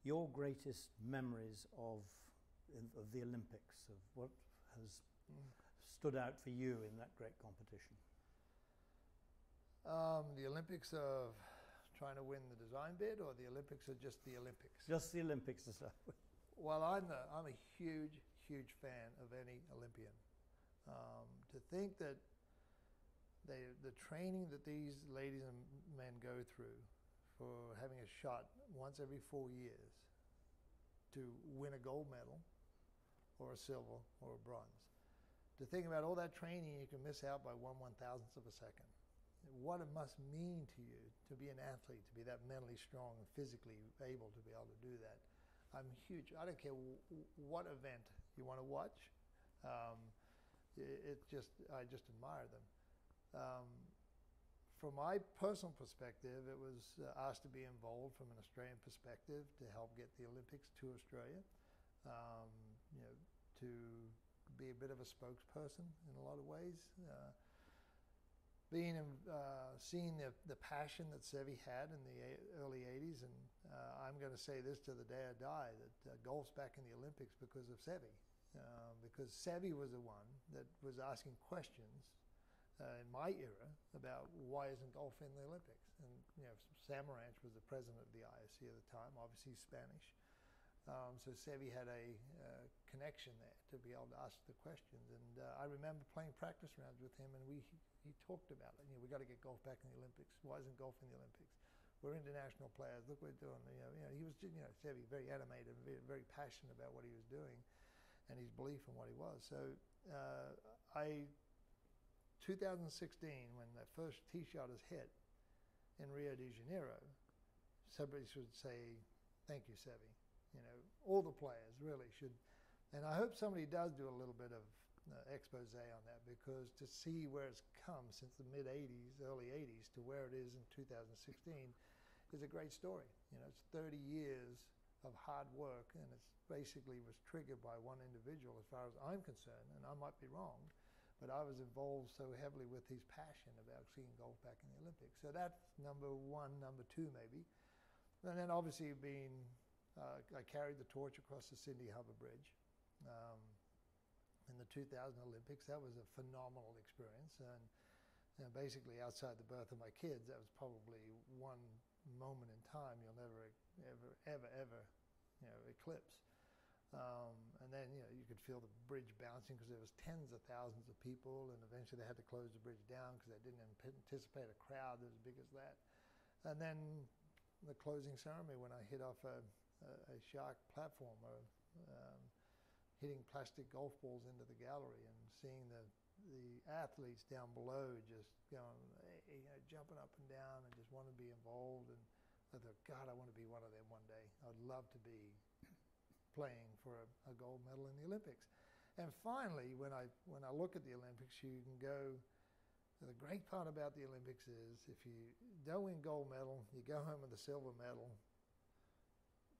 your greatest memories of the Olympics, of what has stood out for you in that great competition? The Olympics of trying to win the design bid, or the Olympics of just the Olympics? Just the Olympics to start with. Well, I'm a huge fan of any Olympian. To think that the training that these ladies and men go through for having a shot once every 4 years to win a gold medal or a silver or a bronze. To think about all that training you can miss out by 1/1000th of a second. What it must mean to you to be an athlete, to be that mentally strong and physically able to be able to do that. I'm huge. I don't care what event you want to watch. I just admire them. From my personal perspective, it was asked to be involved from an Australian perspective to help get the Olympics to Australia. To be a bit of a spokesperson in a lot of ways. Seeing the passion that Seve had in the early 80s, and I'm going to say this to the day I die, that golf's back in the Olympics because of Seve. Because Seve was the one that was asking questions in my era about why isn't golf in the Olympics. And Sam Moranch was the president of the IOC at the time, obviously Spanish. So Seve had a connection there to be able to ask the questions. And I remember playing practice rounds with him, and he talked about it. We got to get golf back in the Olympics. Why isn't golf in the Olympics? We're international players. Look what we're doing. He was, Seve, very animated, very passionate about what he was doing, and his belief in what he was. So 2016, when that first tee shot is hit in Rio de Janeiro, somebody should say, "Thank you, Seve." All the players really should, and I hope somebody does do a little bit of expose on that, because to see where it's come since the mid-'80s, early '80s, to where it is in 2016 is a great story. It's 30 years of hard work, and it's basically was triggered by one individual as far as I'm concerned, and I might be wrong, but I was involved so heavily with his passion about seeing golf back in the Olympics. So that's number one. Number two, maybe. And then obviously I carried the torch across the Sydney Harbour Bridge in the 2000 Olympics. That was a phenomenal experience, and basically outside the birth of my kids, that was probably one moment in time you'll never ever eclipse. And then you could feel the bridge bouncing because there was tens of thousands of people, and eventually they had to close the bridge down because they didn't anticipate a crowd as big as that. And then the closing ceremony, when I hit off a shark platform, hitting plastic golf balls into the gallery, and seeing the athletes down below just going, jumping up and down and just want to be involved. And I thought, God, I want to be one of them one day. I'd love to be playing for a gold medal in the Olympics. And finally, when I look at the Olympics, you can go, the great part about the Olympics is if you don't win gold medal, you go home with a silver medal,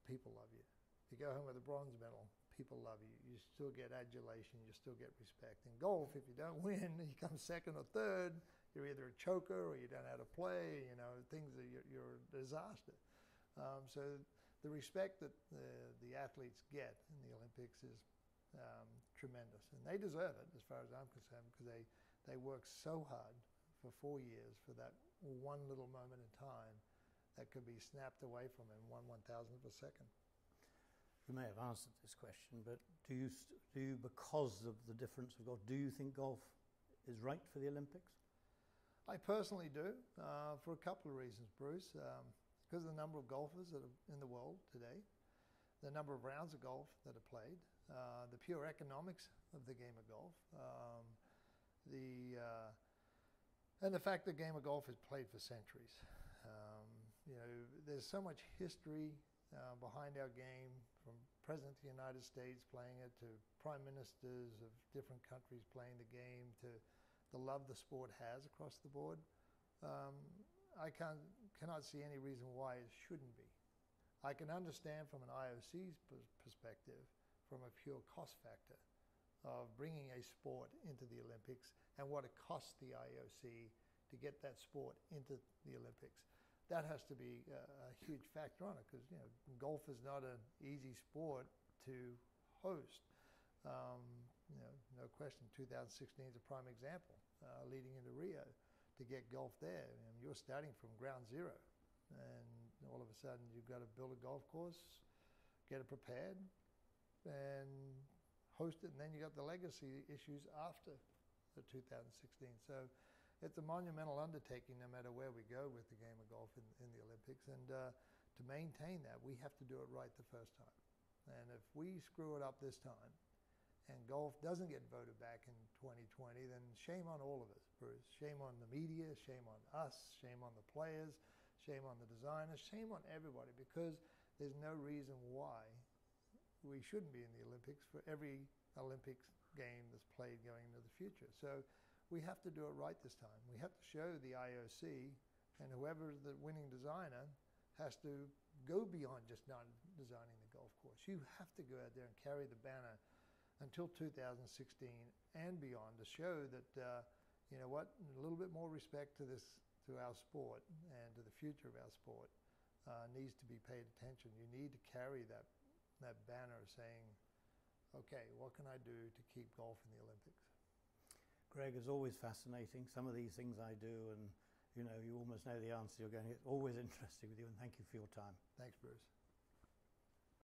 people love you. If you go home with a bronze medal, people love you. You still get adulation, you still get respect. In golf, if you don't win, you come second or third, you're either a choker or you don't know how to play, things that you're a disaster. So the respect that the athletes get in the Olympics is tremendous, and they deserve it as far as I'm concerned, because they work so hard for 4 years for that one little moment in time that could be snapped away from them in 1/1000th of a second. You may have answered this question, but do you, because of the difference of golf, do you think golf is right for the Olympics? I personally do, for a couple of reasons, Bruce. Because of the number of golfers that are in the world today, the number of rounds of golf that are played, the pure economics of the game of golf, and the fact the game of golf is played for centuries. There's so much history behind our game, from President of the United States playing it to prime ministers of different countries playing the game, to the love the sport has across the board. I cannot see any reason why it shouldn't be. I can understand from an IOC's perspective, from a pure cost factor of bringing a sport into the Olympics and what it costs the IOC to get that sport into the Olympics. that has to be a huge factor on it, because golf is not an easy sport to host. No question, 2016 is a prime example, leading into Rio, to get golf there. You're starting from ground zero, and all of a sudden you've got to build a golf course, get it prepared, and host it, and then you got the legacy issues after the 2016. So it's a monumental undertaking no matter where we go with the game of golf in the Olympics, and to maintain that, we have to do it right the first time. And if we screw it up this time, and golf doesn't get voted back in 2020, then shame on all of us, Bruce. Shame on the media, shame on us, shame on the players, shame on the designers, shame on everybody, because there's no reason why we shouldn't be in the Olympics for every Olympics game that's played going into the future. So we have to do it right this time. We have to show the IOC, and whoever's the winning designer has to go beyond just not designing the golf course. You have to go out there and carry the banner until 2016 and beyond, to show that, a little bit more respect to our sport and to the future of our sport needs to be paid attention. You need to carry that banner saying, okay, what can I do to keep golf in the Olympics? Greg, is always fascinating. Some of these things I do, and you almost know the answer you're going to get. Always interesting with you, and thank you for your time. Thanks, Bruce.